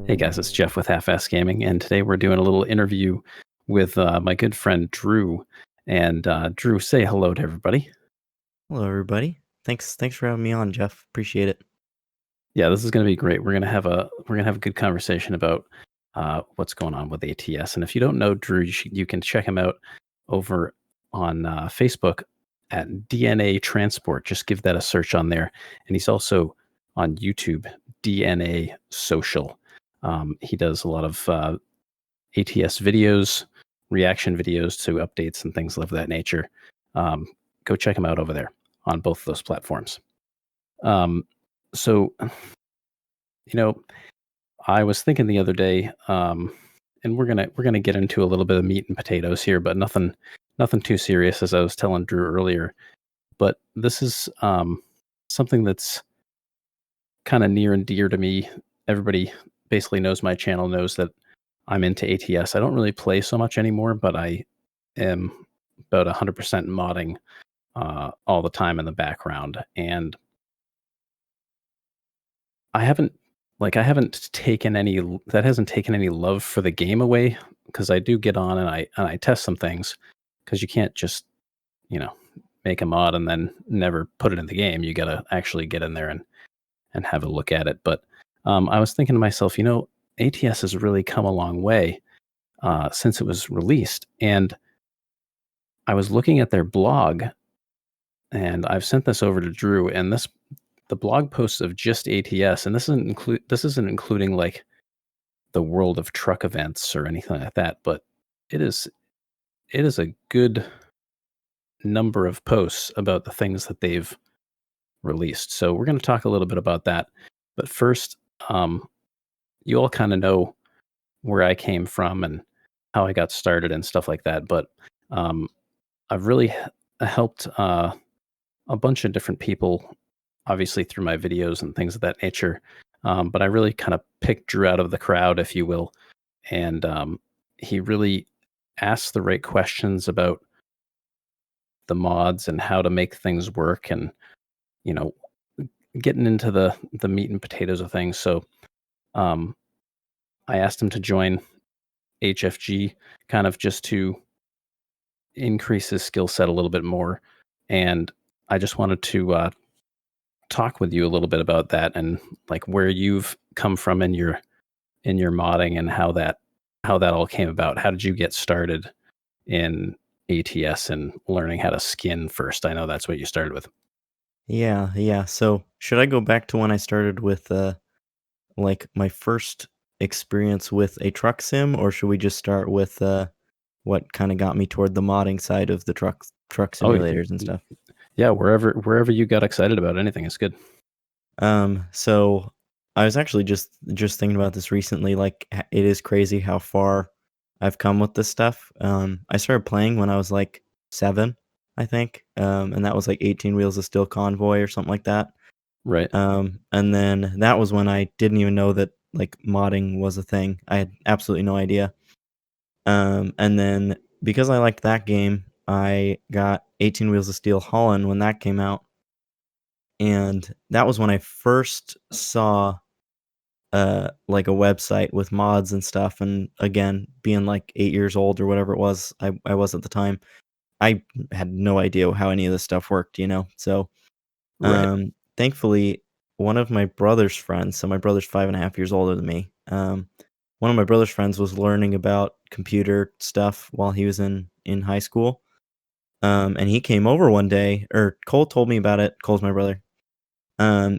Hey guys, it's Jeff with Half-Ass Gaming, and today we're doing a little interview with my good friend Drew. And Drew, say hello to everybody. Hello, everybody. Thanks for having me on, Jeff. Appreciate it. Yeah, this is going to be great. We're gonna have a good conversation about what's going on with ATS. And if you don't know Drew, you can check him out over on Facebook at DNA Transport. Just give that a search on there, and he's also on YouTube, DNA Social. He does a lot of ATS videos, reaction videos to updates and things of that nature. Um, Go check him out over there on both of those platforms. Um, so, I was thinking the other day, and we're gonna get into a little bit of meat and potatoes here, but nothing too serious, as I was telling Drew earlier. But this is something that's kind of near and dear to me. Everybody basically knows my channel, knows that I'm into ATS. I don't really play so much anymore, but I am about 100% modding all the time in the background. And I haven't I haven't taken any that hasn't taken any love for the game away, because I do get on and I test some things, because you can't just, you know, make a mod and then never put it in the game. You got to actually get in there and have a look at it. But I was thinking to myself, ATS has really come a long way since it was released. And I was looking at their blog, and I've sent this over to Drew, and the blog posts of just ATS, and this isn't including like the world of truck events or anything like that, but it is it is a good number of posts about the things that they've released. So we're going to talk a little bit about that. But first, you all kind of know where I came from and how I got started and stuff like that. But um, I've really helped a bunch of different people, obviously through my videos and things of that nature. But I really kind of picked Drew out of the crowd, if you will, and he really asked the right questions about the mods and how to make things work, and you know, getting into the meat and potatoes of things. So um, I asked him to join HFG, kind of just to increase his skill set a little bit more, and I just wanted to talk with you a little bit about that, and like where you've come from in your modding, and how that all came about. How did you get started in ATS and learning how to skin first? I know that's what you started with. Yeah. So, should I go back to when I started with like my first experience with a truck sim, or should we just start with what kind of got me toward the modding side of the truck Oh, simulators and stuff? yeah, wherever you got excited about anything is good. So I was actually just thinking about this recently. Like, it is crazy how far I've come with this stuff. I started playing when I was like 7, I think, and that was like 18 Wheels of Steel Convoy or something like that. Right. And then that was when I didn't even know that like modding was a thing. I had absolutely no idea. And then because I liked that game, I got 18 Wheels of Steel Holland when that came out, and that was when I first saw like a website with mods and stuff. And again, being like 8 years old or whatever it was, I was at the time, I had no idea how any of this stuff worked. So Right. thankfully, one of my brother's friends, so my brother's 5.5 years older than me, one of my brother's friends was learning about computer stuff while he was in high school. And he came over one day, or Cole told me about it. Cole's my brother.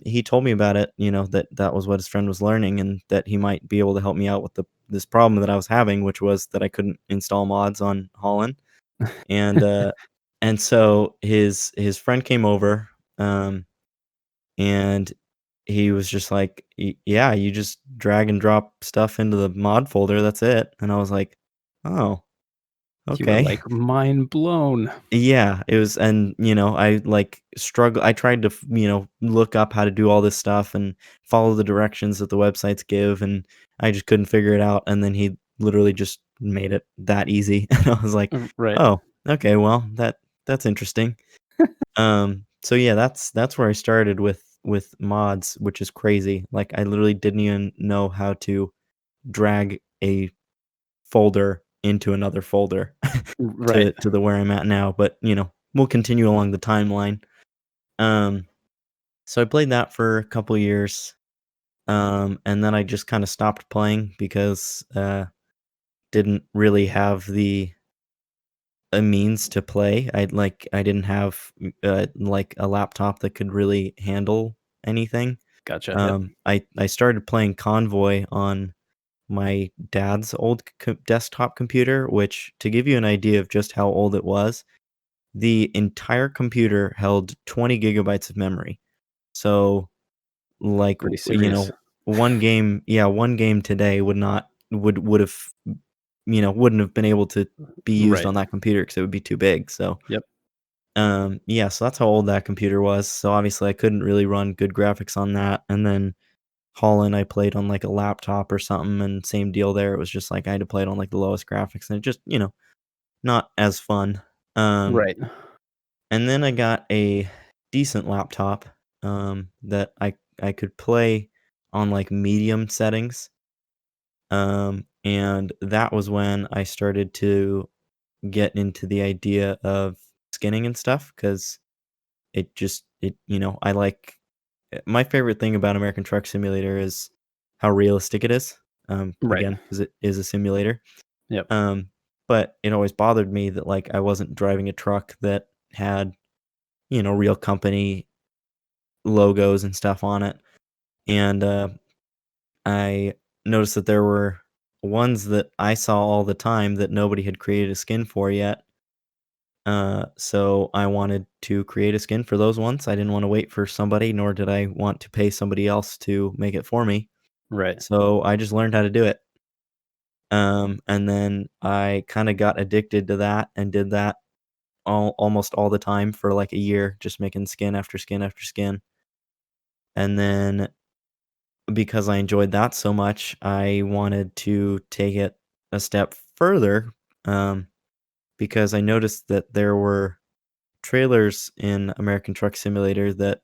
He told me about it, that was what his friend was learning, and that he might be able to help me out with this problem that I was having, which was that I couldn't install mods on Holland. And and so his friend came over, um, and he was just like, Yeah, you just drag and drop stuff into the mod folder, that's it." And I was like, "Oh, You were okay." like mind blown. Yeah, it was. And, I, like, I tried to, look up how to do all this stuff and follow the directions that the websites give, and I just couldn't figure it out, and then he literally just made it that easy, and I was like, Right. "Oh, okay, well, that's interesting." So yeah, that's where I started with mods, which is crazy. Like, I literally didn't even know how to drag a folder into another folder Right. to the where I'm at now, but, we'll continue along the timeline. Um, so I played that for a couple years, and then I just kinda stopped playing because, didn't really have the a means to play. I didn't have, like, a laptop that could really handle anything. Gotcha. Yep. I started playing Convoy on my dad's old desktop computer, which, to give you an idea of just how old it was, the entire computer held 20 gigabytes of memory. So, like, Pretty serious. one game today would have, wouldn't have been able to be used Right. on that computer because it would be too big. So, Yep. yeah, so that's how old that computer was. So obviously I couldn't really run good graphics on that. And then Holland, I played on like a laptop or something, and same deal there. It was just like I had to play it on like the lowest graphics, and it just, not as fun. Um, Right. and then I got a decent laptop that I could play on like medium settings. And that was when I started to get into the idea of skinning and stuff because I like my favorite thing about American Truck Simulator is how realistic it is. Right. Again, because it is a simulator. Yep. Um, but it always bothered me that like I wasn't driving a truck that had, real company logos and stuff on it. And I noticed that there were ones that I saw all the time that nobody had created a skin for yet. So I wanted to create a skin for those ones. I didn't want to wait for somebody, nor did I want to pay somebody else to make it for me. Right. So I just learned how to do it. And then I kind of got addicted to that and did that almost all the time for like a year, just making skin after skin after skin. And then because I enjoyed that so much, I wanted to take it a step further, um, because I noticed that there were trailers in American Truck Simulator that,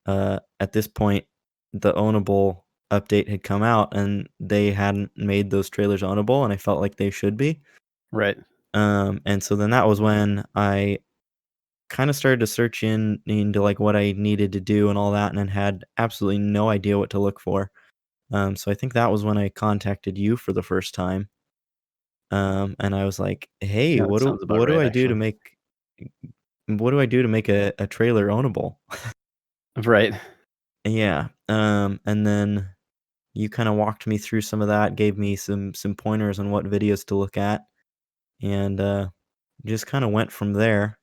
at this point, the ownable update had come out and they hadn't made those trailers ownable, and I felt like they should be. Right. And so then that was when I kind of started to search into like what I needed to do and all that, and then had absolutely no idea what to look for. So I think that was when I contacted you for the first time. And I was like, "Hey, Yeah, that sounds about what do right, I do to actually. make a trailer ownable?" Right. Yeah. And then you kind of walked me through some of that, gave me some pointers on what videos to look at, and just kind of went from there.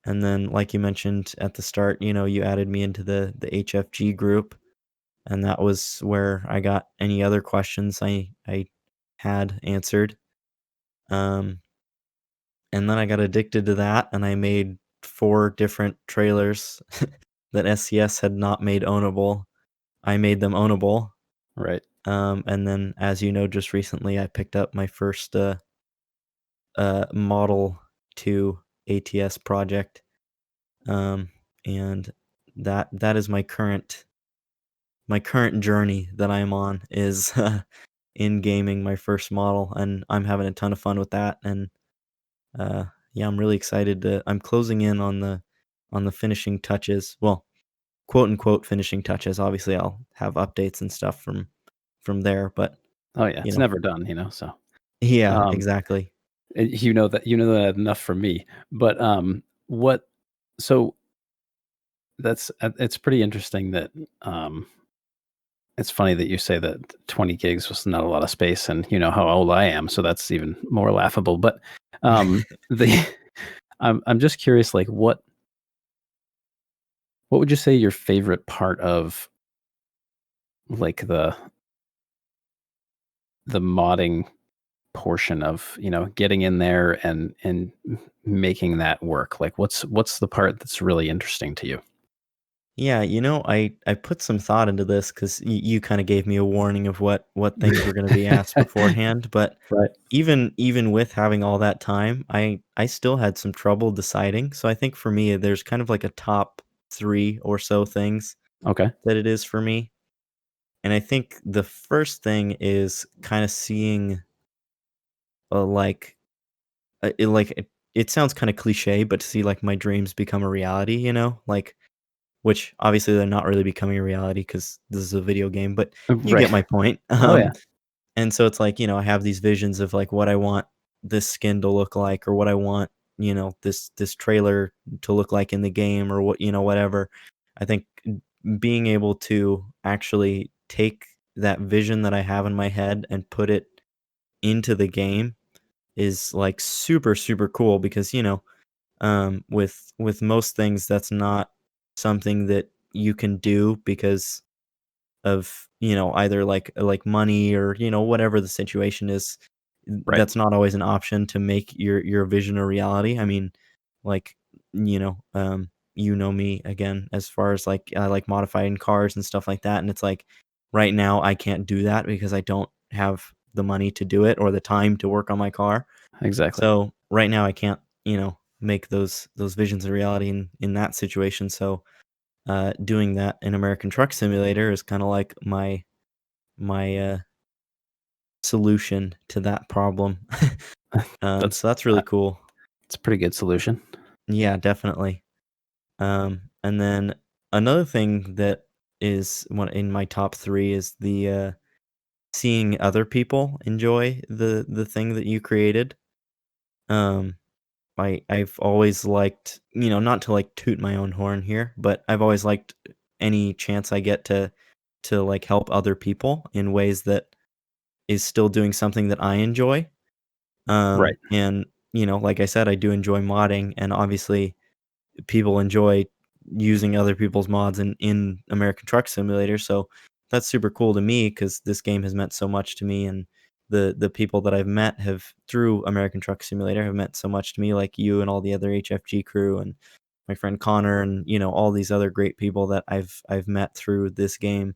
And then, like you mentioned at the start, you added me into the HFG group, and that was where I got any other questions I had answered. Um, and then I got addicted to that, and I made 4 different trailers that SCS had not made ownable. I made them ownable. Right. And then, as you know, just recently I picked up my first Model 2 ATS project. Um, and that is my current journey that I'm on is in gaming my first model, and I'm having a ton of fun with that. And uh, yeah, I'm really excited to. I'm closing in on the finishing touches. Well, quote unquote finishing touches. Obviously, I'll have updates and stuff from there, but Oh, yeah, you it's know, never done, so, yeah, um, exactly. you know that enough from me, but, what so it's pretty interesting that, it's funny that you say that 20 gigs was not a lot of space, and you know how old I am, so that's even more laughable, but, the I'm just curious, like, what would you say your favorite part of, like, the modding portion of, getting in there and making that work? Like, what's the part that's really interesting to you? Yeah, I put some thought into this because you kind of gave me a warning of what things were going to be asked beforehand. But Right. even with having all that time, I still had some trouble deciding. So I think for me, there's kind of like a top 3 or so things Okay. that it is for me. And I think the first thing is kind of seeing, like, it sounds kind of cliche, but to see like my dreams become a reality, like, which obviously they're not really becoming a reality because this is a video game, but you Right. get my point. Oh, yeah. And so it's like, I have these visions of like what I want this skin to look like, or what I want, this trailer to look like in the game, or whatever. I think being able to actually take that vision that I have in my head and put it into the game is like super, super cool because, with most things, that's not something that you can do because of, either like money, or, whatever the situation is. Right. That's not always an option to make your vision a reality. I mean, like, you know me again, as far as like I like modifying cars and stuff like that, and it's like right now I can't do that because I don't have the money to do it or the time to work on my car. Exactly. So right now I can't, make those visions a reality in that situation. So doing that in American Truck Simulator is kind of like my solution to that problem. That's So that's really cool. it's a pretty good solution. Yeah, definitely. And then another thing that is one in my top three is the seeing other people enjoy the thing that you created. Um, I've always liked, not to like toot my own horn here, but I've always liked any chance I get to like help other people in ways that is still doing something that I enjoy. Right. And like I said, I do enjoy modding, and obviously people enjoy using other people's mods in American Truck Simulator. So that's super cool to me because this game has meant so much to me, and the people that I've met have through American Truck Simulator have meant so much to me, like you and all the other HFG crew and my friend Connor, and all these other great people that I've met through this game.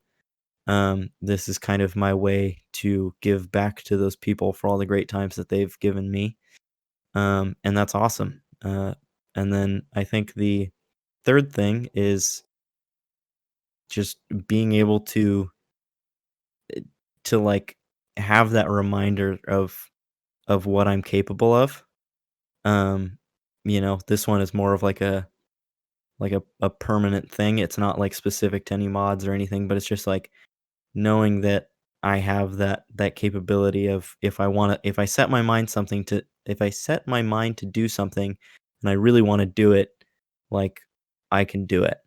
This is kind of my way to give back to those people for all the great times that they've given me. And that's awesome. And then I think the third thing is just being able to like have that reminder of what I'm capable of. Um, this one is more of like a permanent thing. It's not like specific to any mods or anything, but it's just like knowing that I have that capability of, if I set my mind to do something and I really want to do it, like, I can do it.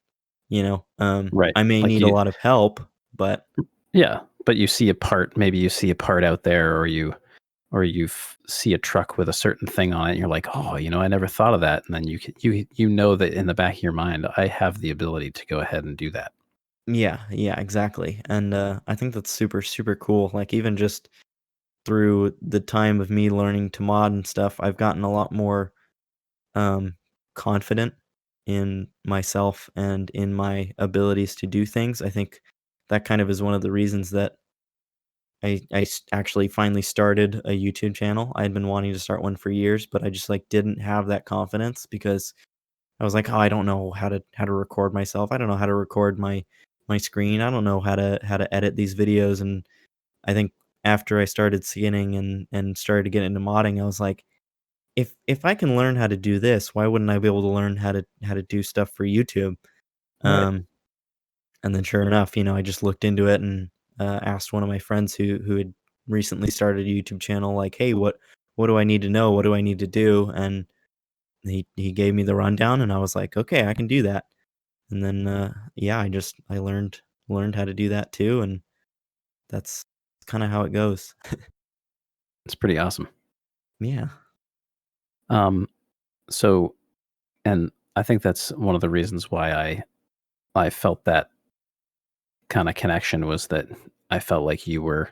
Right. I may Like need a you lot of help, but Yeah, but you see a part, maybe you see a part out there, or see a truck with a certain thing on it, and you're like, "Oh, I never thought of that." And then you know that in the back of your mind, I have the ability to go ahead and do that. yeah, yeah, exactly. And I think that's super, super cool. Like, even just through the time of me learning to mod and stuff, I've gotten a lot more um, confident in myself and in my abilities to do things. I think that kind of is one of the reasons that actually finally started a YouTube channel. I had been wanting to start one for years, but I just like didn't have that confidence because I was like, oh, I don't know how to record myself. I don't know how to record my screen. I don't know how to edit these videos. And I think after I started skinning and started to get into modding, I was like, if I can learn how to do this, why wouldn't I be able to learn how to do stuff for YouTube? Right. Um, and then sure enough, I just looked into it and asked one of my friends who had recently started a YouTube channel, like, hey, what do I need to know? What do I need to do? And he gave me the rundown, and I was like, okay, I can do that. And then yeah, I learned how to do that too, and that's kind of how it goes. It's pretty awesome. Yeah, Um, so and I think that's one of the reasons why I felt that kinda connection was that I felt like you were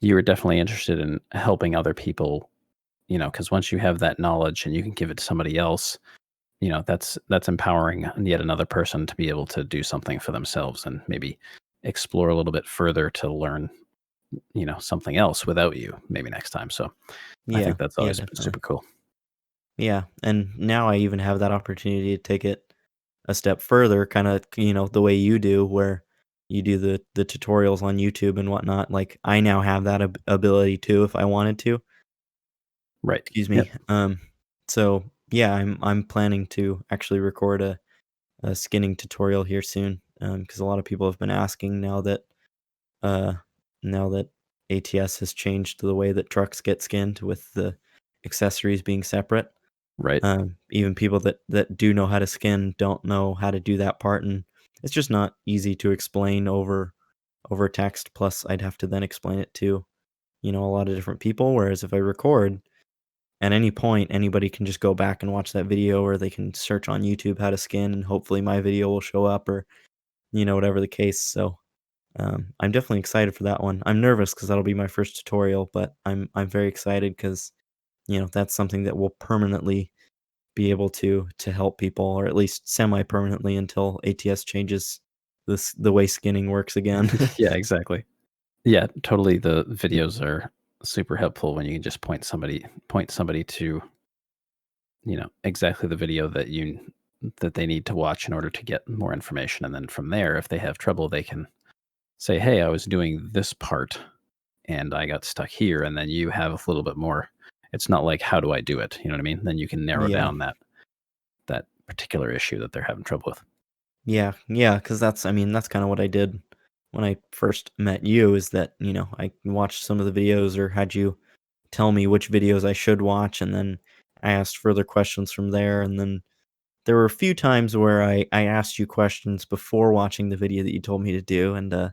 definitely interested in helping other people, because once you have that knowledge and you can give it to somebody else, that's empowering yet another person to be able to do something for themselves and maybe explore a little bit further to learn, something else without you maybe next time. So I yeah, think that's yeah, always definitely. super cool. Yeah, and now I even have that opportunity to take it a step further, kind of, the way you do, where you do the tutorials on YouTube and whatnot. Like, I now have that ability too if I wanted to. Right. Excuse Yep. me. So yeah, I'm planning to actually record a skinning tutorial here soon. Because a lot of people have been asking uh now that ATS has changed the way that trucks get skinned with the accessories being separate. Right. Even people that do know how to skin don't know how to do that part, and it's just not easy to explain over text. Plus, I'd have to then explain it to a lot of different people. Whereas if I record at any point, anybody can just go back and watch that video, or they can search on YouTube how to skin, and hopefully my video will show up, or whatever the case. So I'm definitely excited for that one. I'm nervous because that'll be my first tutorial, but I'm very excited because that's something that will permanently be able to help people, or at least semi-permanently until ATS changes the way skinning works again. Yeah, exactly. Yeah, totally. The videos are super helpful when you can just point somebody to, exactly the video that they need to watch in order to get more information. And then from there, if they have trouble, they can say, "Hey, I was doing this part and I got stuck here." And then you have a little bit more. It's not like, "How do I do it?" You know what I mean? Then you can narrow Yeah. down that particular issue that they're having trouble with. Yeah, yeah, because I mean, that's kinda what I did when I first met you, is that, I watched some of the videos or had you tell me which videos I should watch, and then I asked further questions from there, and then there were a few times where I asked you questions before watching the video that you told me to do, and,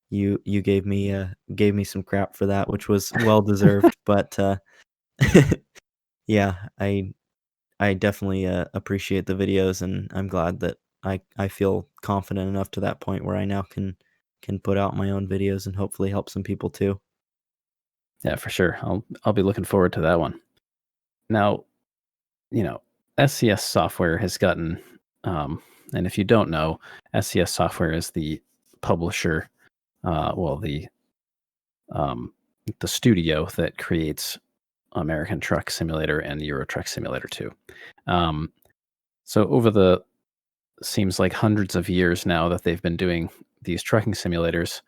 you gave me some crap for that, which was well deserved, but, yeah, I definitely, appreciate the videos, and I'm glad that I feel confident enough to that point where I now can put out my own videos and hopefully help some people too. Yeah, for sure. I'll be looking forward to that one. Now, you know, SCS Software has gotten, and if you don't know, SCS Software is the publisher, well, um, the studio that creates American Truck Simulator and Euro Truck Simulator 2. Um, so over the seems like hundreds of years now that they've been doing these trucking simulators,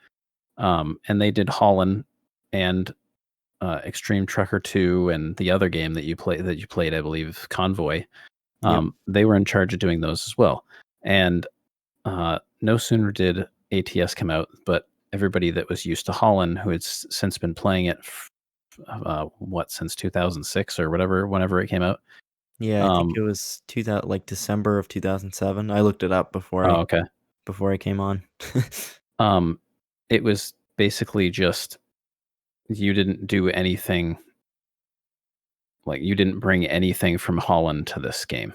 and they did Holland and Extreme Trucker 2 and the other game that you played, I believe, Convoy. Yep. They were in charge of doing those as well. And no sooner did ATS come out, but everybody that was used to Holland, who had since been playing it, since 2006 or whatever, whenever it came out. Yeah, I think Um, it was 2000, like, December of 2007. I looked it up oh, okay. before I came on. Um, it was basically just you didn't do anything, like you didn't bring anything from Holland to this game.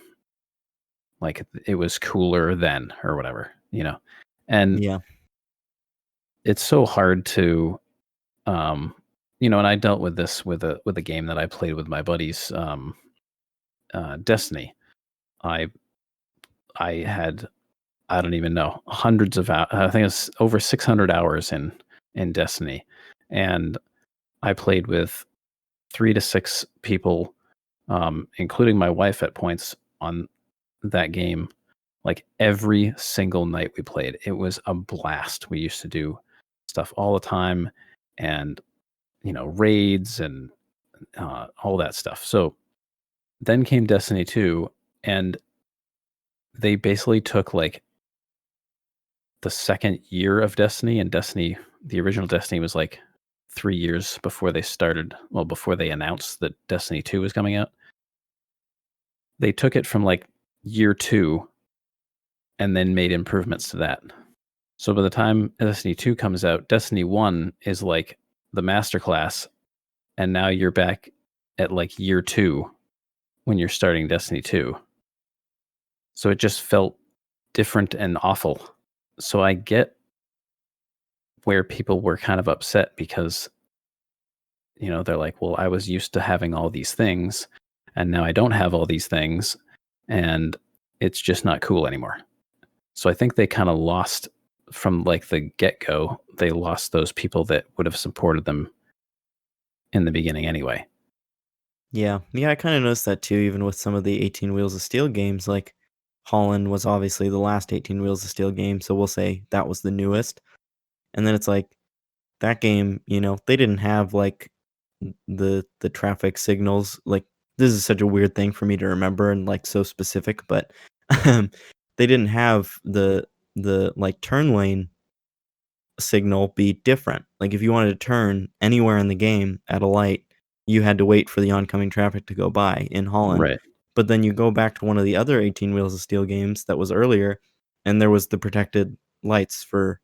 Like it was cooler then or whatever, and Yeah. it's so hard to, um, and I dealt with this with a game that I played with my buddies, Destiny. I I had, I don't even know, hundreds of I think it's over 600 hours in Destiny, and I played with 3 to 6 people, including my wife at points on that game, like every single night we played. It was a blast. We used to do stuff all the time, and raids and all that stuff. So then came Destiny 2, and they basically took like the second year of Destiny, and the original Destiny was like 3 years before they started, well, before they announced that Destiny 2 was coming out. They took it from like year two and then made improvements to that. So by the time Destiny 2 comes out, Destiny 1 is like the masterclass, and now you're back at like year 2 when you're starting Destiny 2. So it just felt different and awful. So I get where people were kind of upset because, they're like, "Well, I was used to having all these things, and now I don't have all these things, and it's just not cool anymore." So I think they kinda lost from, like, the get-go, they lost those people that would have supported them in the beginning anyway. Yeah. Yeah, I kinda noticed that too, even with some of the 18 Wheels of Steel games. Like, Holland was obviously the last 18 Wheels of Steel game, so we'll say that was the newest. And then it's like that game, they didn't have like the traffic signals. Like this is such a weird thing for me to remember and like so specific, but um, they didn't have the like turn lane signal be different. Like if you wanted to turn anywhere in the game at a light, you had to wait for the oncoming traffic to go by in Holland. Right. But then you go back to one of the other 18 Wheels of Steel games that was earlier, and there was the protected lights for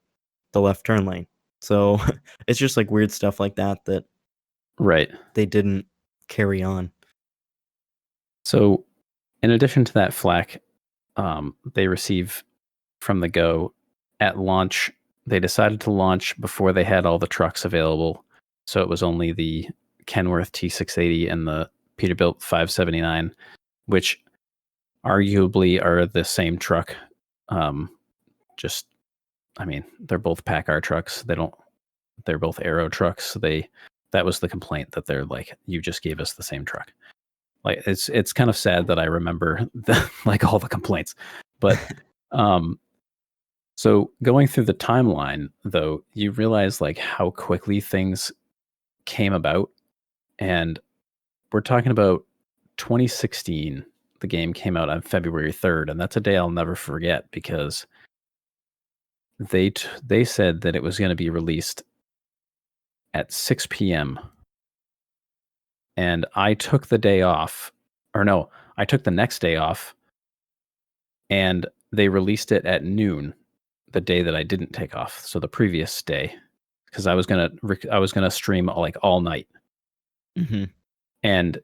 the left turn lane. So it's just like weird stuff like that that Right. they didn't carry on. So, in addition to that flack, they receive from the Go at launch. They decided to launch before they had all the trucks available, so it was only the Kenworth T680 and the Peterbilt 579, which arguably are the same truck. Just, I mean, they're both PACCAR trucks. They're both Aero trucks. So that was the complaint, that they're like, you just gave us the same truck. Like it's kind of sad that I remember like all the complaints, but so going through the timeline though, you realize like how quickly things came about, and we're talking about 2016. The game came out on February 3rd, and that's a day I'll never forget because they said that it was going to be released at 6 p.m. and I took the day off, or no, I took the next day off, and they released it at noon, the day that I didn't take off, so the previous day, because I was gonna stream like all night, Hmm. and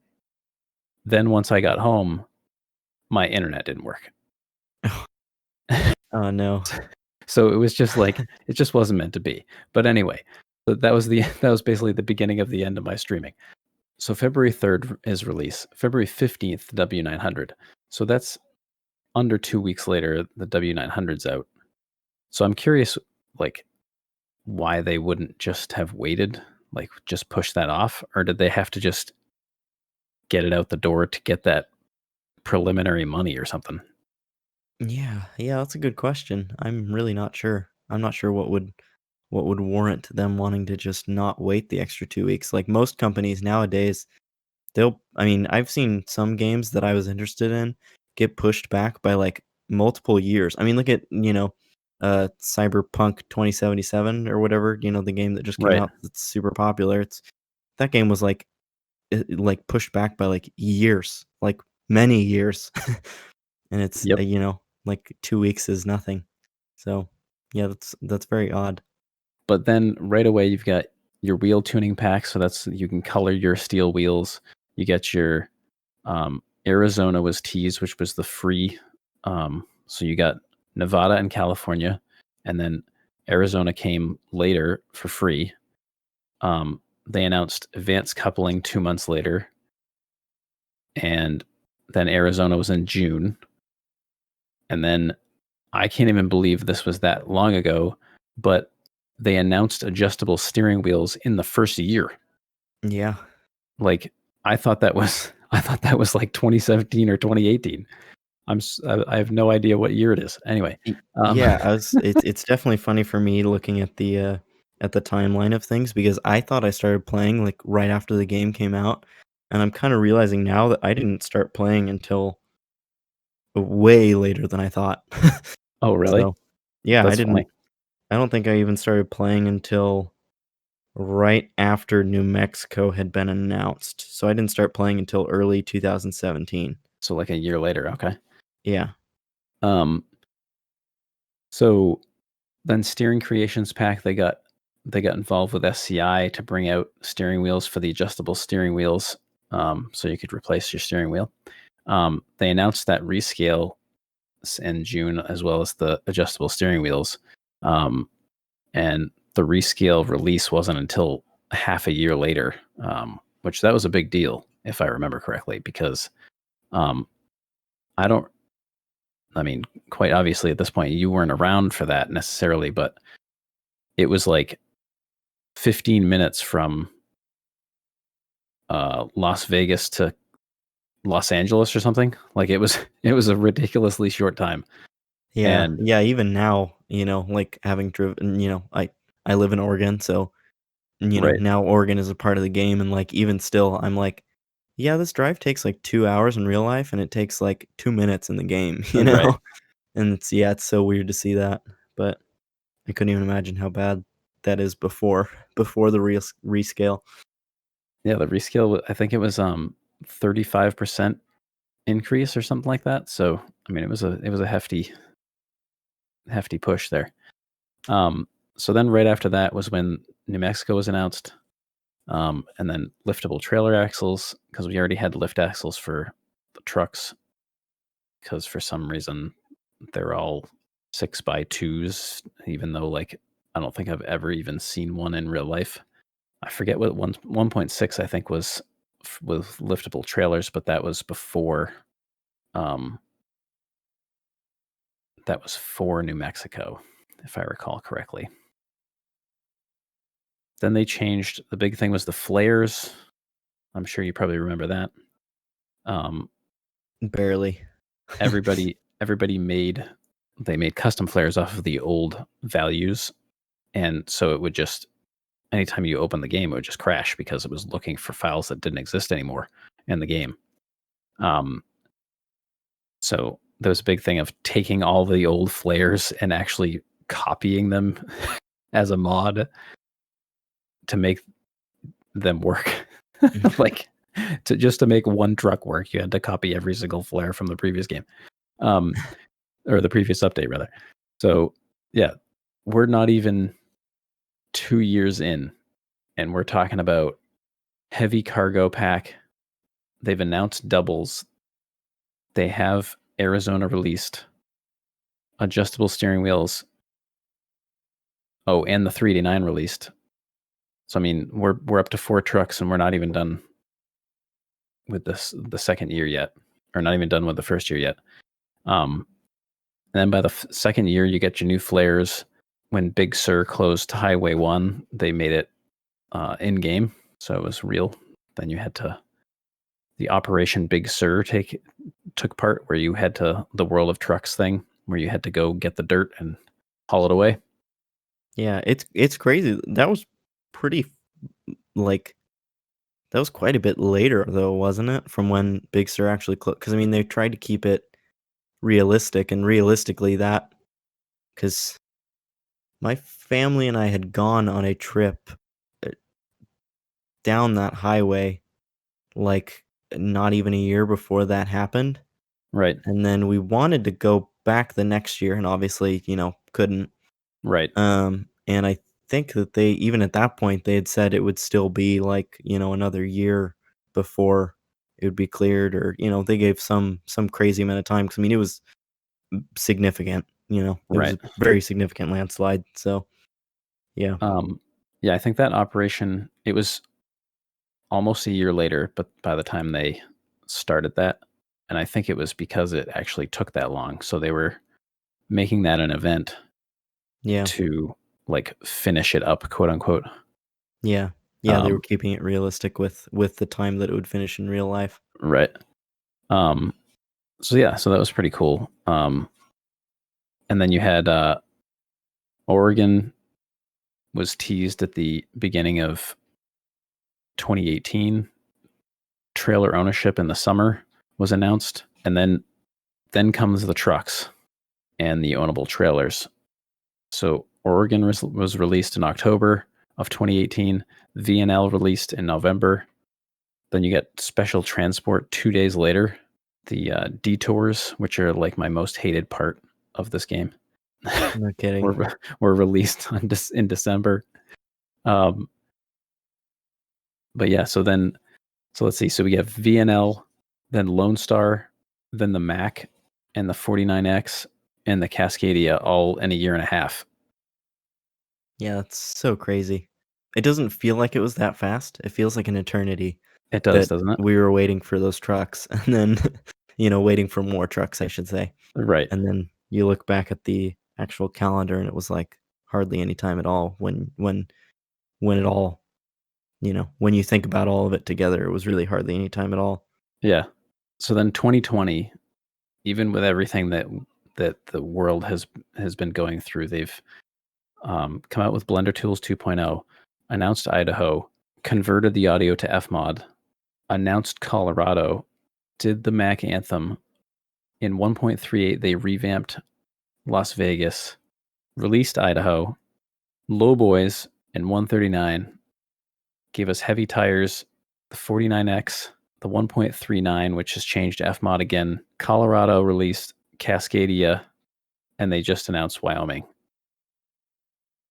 then once I got home, my internet didn't work. Oh no. So it was just like it just wasn't meant to be. But anyway, so that was basically the beginning of the end of my streaming. So February 3rd is release. February 15th, the W900. So that's under 2 weeks later, the W900's out. So I'm curious, like, why they wouldn't just have waited, like just push that off, or did they have to just get it out the door to get that preliminary money or something? Yeah, that's a good question. I'm really not sure. I'm not sure what would warrant them wanting to just not wait the extra 2 weeks. Like most companies nowadays, I mean, I've seen some games that I was interested in get pushed back by like multiple years. I mean, look at, Cyberpunk 2077 or whatever, the game that just came Right. out that's super popular. That game was like like pushed back by like years, like many years. And it's Yep. like 2 weeks is nothing. So yeah, that's very odd. But then right away you've got your wheel tuning pack, so that's you can color your steel wheels. You get your Arizona was teased, which was the free. So you got Nevada and California, and then Arizona came later for free. They announced advanced coupling 2 months later, and then Arizona was in June, and then I can't even believe this was that long ago, but they announced adjustable steering wheels in the first year. Yeah. Like I thought that was I thought that was like 2017 or 2018. I have no idea what year it is. Anyway, um, Yeah, it's definitely funny for me looking at the timeline of things because I thought I started playing like right after the game came out, and I'm kind of realizing now that I didn't start playing until way later than I thought. oh really? So, yeah, That's funny. I don't think I even started playing until right after New Mexico had been announced. So I didn't start playing until early 2017. So like a year later. Okay. Yeah. Um, so then Steering Creations Pack, they got involved with SCI to bring out steering wheels for the adjustable steering wheels, so you could replace your steering wheel. They announced that rescale in June, as well as the adjustable steering wheels, and the rescale release wasn't until half a year later, which that was a big deal if I remember correctly, because um, I don't. I mean, quite obviously at this point you weren't around for that necessarily, but it was like 15 minutes from Las Vegas to Los Angeles or something. Like it was it was a ridiculously short time. Yeah, And yeah, even now, like, having driven I live in Oregon, so, right, now Oregon is a part of the game, and, like, even still, I'm like, "Yeah, this drive takes, like, 2 hours in real life, and it takes, like, 2 minutes in the game," right. And it's so weird to see that, but I couldn't even imagine how bad that is before the rescale. Yeah, the rescale, I think it was 35% increase or something like that. So, I mean, it was a hefty push there. Um, so then right after that was when New Mexico was announced, and then liftable trailer axles because we already had lift axles for the trucks because for some reason they're all 6x2s, even though like I don't think I've ever even seen one in real life. I forget what 1.6 I think was with liftable trailers, but um, that was for New Mexico, if I recall correctly. Then they changed. The big thing was the flares. I'm sure you probably remember that. Um, Barely. everybody made custom flares off of the old values, and so it would just anytime you open the game, it would just crash because it was looking for files that didn't exist anymore in the game. Um, so there was a big thing of taking all the old flares and actually copying them as a mod to make them work. Like to make one truck work, you had to copy every single flare from the previous game, um, or the previous update rather. So yeah, we're not even 2 years in, and we're talking about heavy cargo pack. They've announced doubles. They have Arizona released adjustable steering wheels. Oh, and the 389 released. So I mean, we're up to 4 trucks, and we're not even done with the second year yet, or not even done with the first year yet. Um, and then by the second year, you get your new flares. When Big Sur closed Highway 1, they made it in game, so it was real. Then you had to the Operation Big Sur took part, where you had to the World of Trucks thing, where you had to go get the dirt and haul it away. Yeah, it's crazy. Pretty like that was quite a bit later though, wasn't it? From when Big Sur actually closed, because I mean, they tried to keep it realistic, and realistically that because my family and I had gone on a trip, uh, down that highway, like, not even a year before that happened, Right, and then we wanted to go back the next year and obviously, couldn't. right, And I think that they even at that point, they had said it would still be, like, another year before it would be cleared, or, they gave some crazy amount of time, 'cause, I mean, it was significant, it was right. a very significant landslide, so, yeah. Um, yeah, I think that operation it was almost a year later, but by the time they started that, and I think it was because it actually took that long. So they were making that an event Yeah. to like finish it up, quote unquote. Yeah. Yeah, they were Um, keeping it realistic with the time that it would finish in real life. right. Um, so yeah, so that was pretty cool. And then you had Oregon was teased at the beginning of 2018. Trailer ownership in the summer was announced, and then comes the trucks and the ownable trailers. So Oregon was released in October of 2018. VNL released in November. Then you get special transport 2 days later. The detours, which are like my most hated part of this game, No kidding. were released in December. Um, but yeah, so let's see. So we have VNL, then Lone Star, then the Mac, and the 49X, and the Cascadia all in a year and a half. Yeah, that's so crazy. It doesn't feel like it was that fast. It feels like an eternity It does, that doesn't it? we were waiting for those trucks and then, waiting for more trucks, I should say. Right. And then you look back at the actual calendar and it was like hardly any time at all when it all, when you think about all of it together, it was really hardly any time at all. Yeah. So then 2020, even with everything that the world has been going through, they've come out with Blender Tools 2.0, announced Idaho, converted the audio to Fmod, announced Colorado, did the Mac Anthem. In 1.38, they revamped Las Vegas, released Idaho, Low Boys in 139, gave us Heavy Tires, the 49X, the 1.39, which has changed to Fmod again. Colorado released Cascadia, and they just announced Wyoming.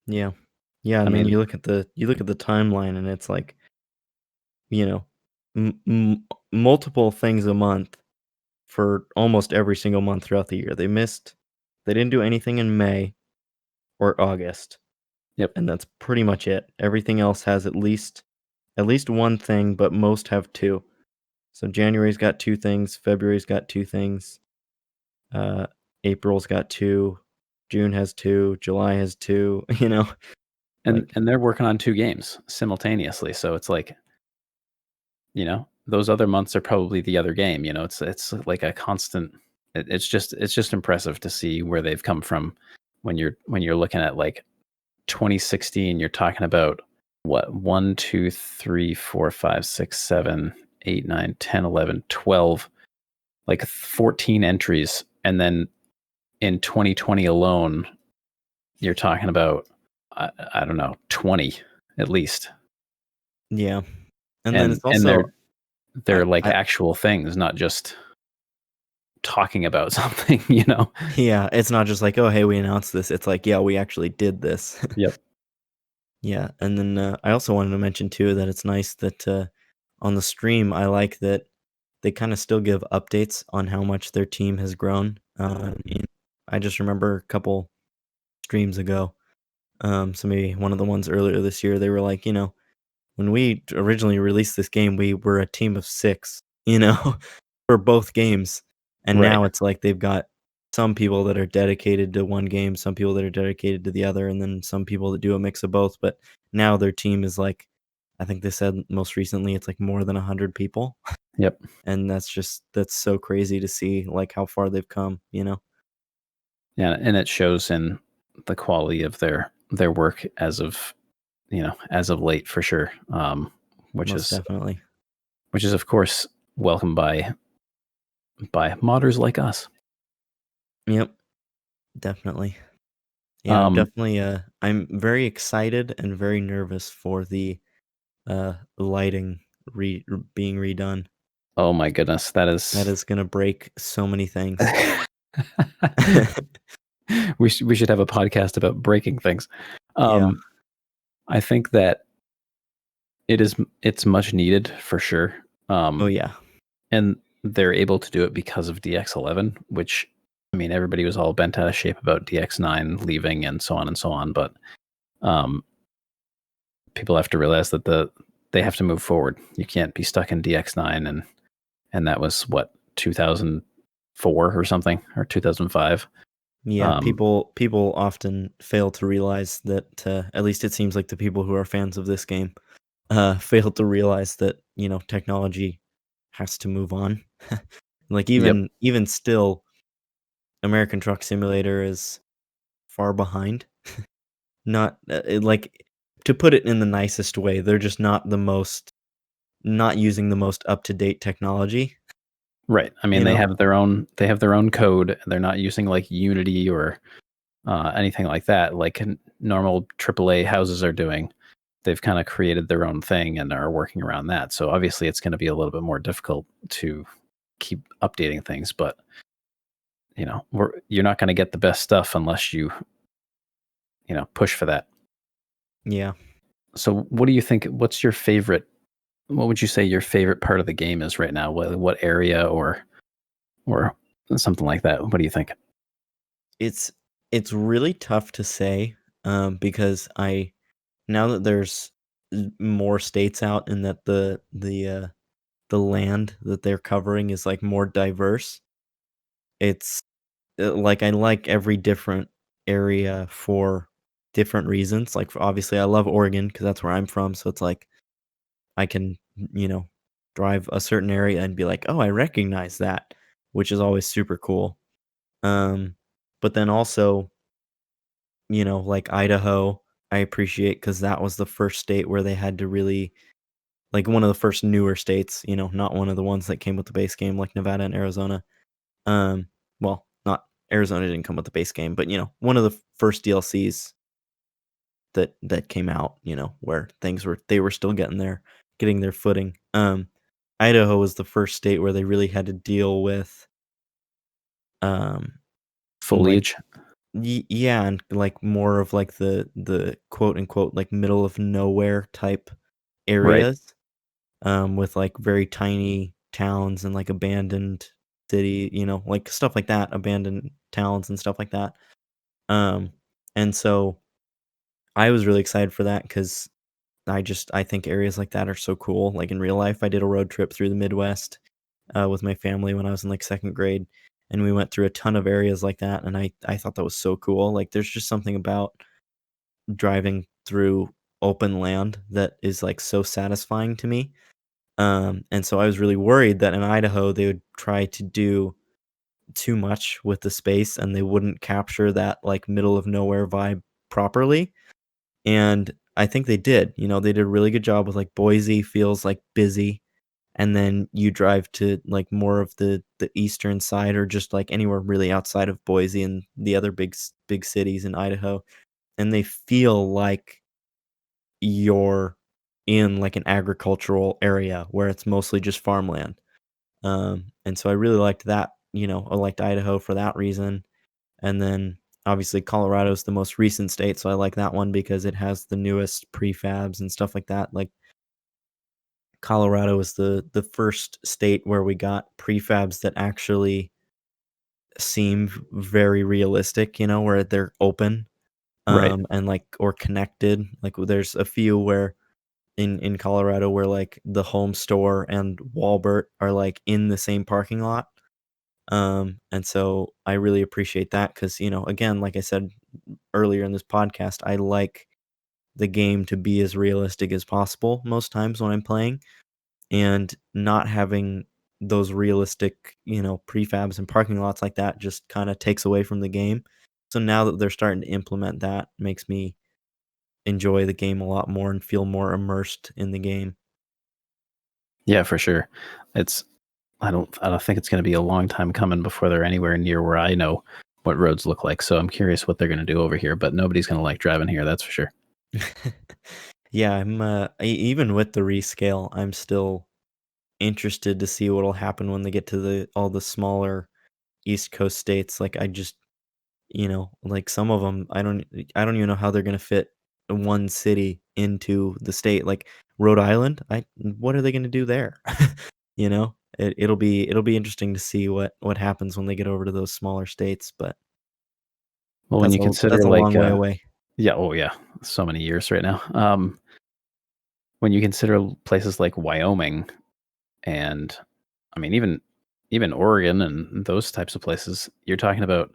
Yeah. Yeah, I and then mean, you look at the timeline and it's like, you know, multiple things a month for almost every single month throughout the year. They didn't do anything in May or August, yep. and that's pretty much it. Everything else has at least one thing, but most have two. So January's got two things, February's got two things, uh, April's got two, June has two, July has two, And like they're working on 2 games simultaneously, so it's like, those other months are probably the other game, it's like a constant. It's just impressive to see where they've come from when you're looking at, like, 2016. You're talking about what, 1, 2, 3, 4, 5, 6, 7, 8, 9, 10, 11, 12, like 14 entries. And then in 2020 alone, you're talking about, I don't know, 20 at least. yeah. And then And it's and also they're like I actual things, not just talking about something. yeah, it's not just like, "Oh, hey, we announced this." It's like, "Yeah, we actually did this." Yep. Yeah, and then, I also wanted to mention too that it's nice that, on the stream, I like that they kinda still give updates on how much their team has grown. I just remember a couple streams ago, so maybe one of the ones earlier this year, they were like, "When we originally released this game, we were a team of 6, for both games, and Right. now it's like they've got some people that are dedicated to one game, some people that are dedicated to the other, and then some people that do a mix of both, but now their team is like I think they said most recently it's like more than 100 people, Yep. and that's so crazy to see, like, how far they've come. Yeah, and it shows in the quality of their work as of late, for sure. Which Most is definitely. which is of course welcomed by modders like us. Yep, definitely. Yeah, Um, I'm very excited and very nervous for the, lighting being redone. oh my goodness, that That is. is gonna break so many things. We should have a podcast about breaking things. Yeah. Um, I think that it's much needed for sure. Oh, Um, yeah. and they're able to do it because of DX11, which, I mean, everybody was all bent out of shape about DX9 leaving and so on and so on. But um, people have to realize that they have to move forward. You can't be stuck in DX9, and that was what, 2004 or something, or 2005. Yeah, Um, people often fail to realize that, at least it seems like the people who are fans of this game, fail to realize that, technology has to move on. Like, yep, even still, American Truck Simulator is far behind. Not, like, to put it in the nicest way, they're just not using the most up-to-date technology, right. I mean, you know? they have their own code. They're not using like Unity or anything like that, like normal AAA houses are doing. They've kind of created their own thing and are working around that. So obviously, it's going to be a little bit more difficult to keep updating things. But you're not going to get the best stuff unless you push for that. Yeah. So what do you think? What's your favorite? What would you say your favorite part of the game is right now? What area or something like that? What do you think? It's it's really tough to say, because I now that there's more states out and that the land that they're covering is like more diverse. It's like I like every different area for different reasons. Like obviously, I love Oregon because that's where I'm from. So it's like I can you know drive a certain area and be like, "Oh, I recognize that," which is always super cool. But then also, like Idaho, I appreciate because that was the first state where they had to really like one of the first newer states, not one of the ones that came with the base game like Nevada and Arizona. Um, well, not Arizona didn't come with the base game, but one of the first DLCs that came out, where they were still getting their footing. Idaho was the first state where they really had to deal with um like Foliage. yeah, and like more of like the quote unquote like middle of nowhere type Right. areas, with like very tiny towns and like abandoned city, like stuff like that, abandoned towns and stuff like that. Um, and so I was really excited for that because I think areas like that are so cool. Like in real life, I did a road trip through the Midwest with my family when I was in like second grade, and we went through a ton of areas like that, and I thought that was so cool. Like there's just something about driving through open land that is like so satisfying to me. And so I was really worried that in Idaho they would try to do too much with the space and they wouldn't capture that like middle of nowhere vibe properly. And I think they did. They did a really good job with like Boise feels like busy, and then you drive to like more of the eastern side or just like anywhere really outside of Boise and the other big cities in Idaho, and they feel like you're in like an agricultural area where it's mostly just farmland. And so I really liked that. I liked Idaho for that reason. And then obviously Colorado's the most recent state, so I like that one because it has the newest prefabs and stuff like that. Like Colorado is the first state where we got prefabs that actually seem very realistic, where they're open, Right. and like or connected. Like there's a few where in Colorado where like the home store and Walmart are like in the same parking lot. And so I really appreciate that because, again, like I said earlier in this podcast, I like the game to be as realistic as possible most times when I'm playing, and not having those realistic, prefabs and parking lots like that just kind of takes away from the game. So now that they're starting to implement that, makes me enjoy the game a lot more and feel more immersed in the game. Yeah, for sure. It's I don't think it's going to be a long time coming before they're anywhere near where I know what roads look like. So I'm curious what they're going to do over here, but nobody's going to like driving here, that's for sure. Yeah, even with the rescale, I'm still interested to see what'll happen when they get to all the smaller East Coast states. Like I just, like some of them, I don't even know how they're gonna fit one city into the state. Like Rhode Island, what are they gonna do there? It'll be interesting to see what happens when they get over to those smaller states. But Well, when that's you a consider that's a long way away. yeah, oh yeah, so many years right now. When you consider places like Wyoming and I mean even Oregon and those types of places, you're talking about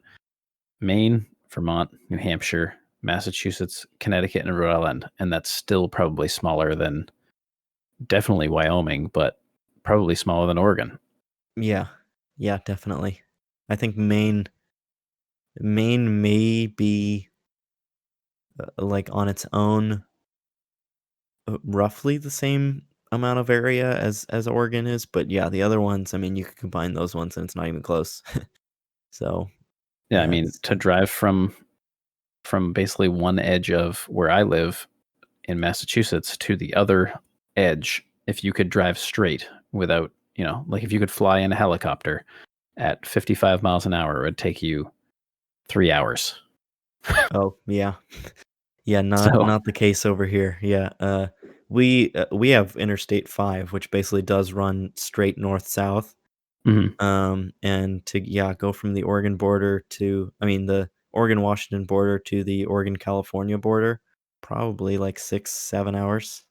Maine, Vermont, New Hampshire, Massachusetts, Connecticut, and Rhode Island, and that's still probably smaller than definitely Wyoming, but probably smaller than Oregon. Yeah, yeah, definitely. I think Maine may be like on its own, roughly the same amount of area as Oregon is, but yeah, the other ones, I mean, you could combine those ones and it's not even close. So, Yeah, I yeah, mean, to drive from basically one edge of where I live in Massachusetts to the other edge, if you could drive straight without, like if you could fly in a helicopter at 55 miles an hour, it would take you 3 hours. oh, yeah. Yeah, not So, not the case over here. Yeah, we have Interstate 5, which basically does run straight north south. mhm, And to yeah, go from the Oregon border to I mean, the Oregon-Washington border to the Oregon-California border, probably like 6, 7 hours.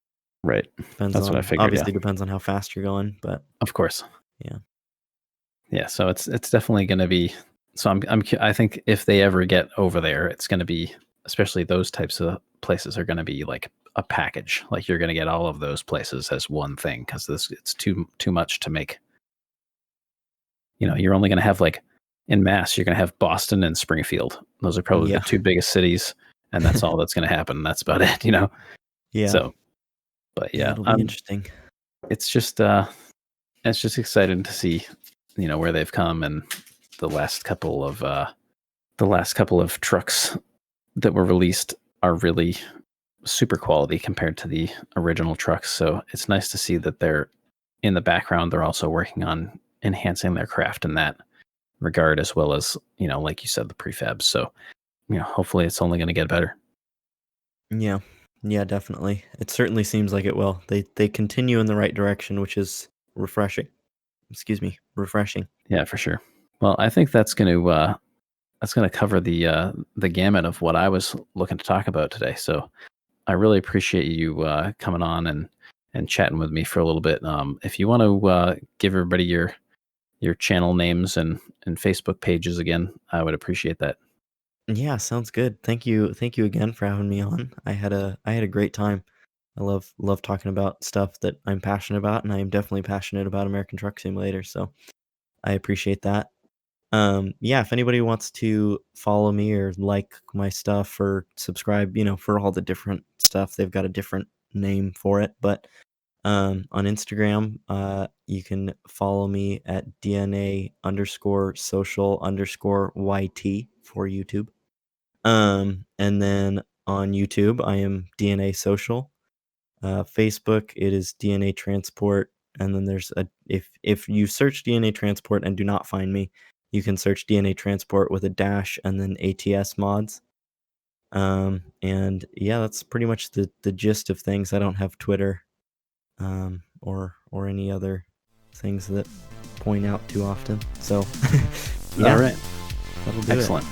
right. Depends That's what I on figured. Yeah, obviously depends on how fast you're going, but of course. yeah. Yeah, so it's definitely going to be. So I think if they ever get over there, it's going to be especially those types of places are going to be like a package. Like you're going to get all of those places as one thing because it's too much to make. You're only going to have like in mass, you're going to have Boston and Springfield. Those are probably the Yeah. two biggest cities, and that's all that's going to happen. That's about it. Yeah. So, but Yeah, yeah, it'll be interesting. it's just exciting to see, where they've come and the last couple of trucks that were released are really super quality compared to the original trucks. So it's nice to see that they're in the background. They're also working on enhancing their craft in that regard, as well as, like you said, the prefabs. So, hopefully it's only going to get better. Yeah. Yeah, definitely. It certainly seems like it will. They continue in the right direction, which is refreshing. Excuse me, refreshing. Yeah, for sure. Well, I think that's going to cover the gamut of what I was looking to talk about today. So I really appreciate you coming on and chatting with me for a little bit. If you want to give everybody your channel names and Facebook pages again, I would appreciate that. Yeah, sounds good. Thank you again for having me on. I had a great time. I love talking about stuff that I'm passionate about, and I am definitely passionate about American Truck Simulator, so I appreciate that. Yeah, if anybody wants to follow me or like my stuff or subscribe, for all the different stuff, they've got a different name for it. But on Instagram, you can follow me at DNA underscore social underscore YT for YouTube. And then on YouTube, I am DNA Social. Facebook, it is DNA Transport, and then there's a if you search DNA Transport and do not find me, you can search DNA Transport with a dash and then ATS mods. And yeah, that's pretty much the gist of things. I don't have Twitter, or any other things that point out too often. So All yeah, right. that'll do Excellent.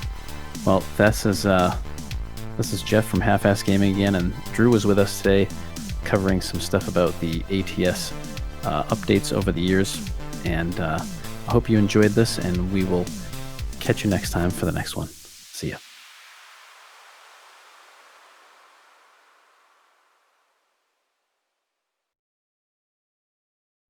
Well, this is Jeff from Half-Ass Gaming again, and Drew was with us today covering some stuff about the ATS updates over the years. And I hope you enjoyed this, and we will catch you next time for the next one. See ya.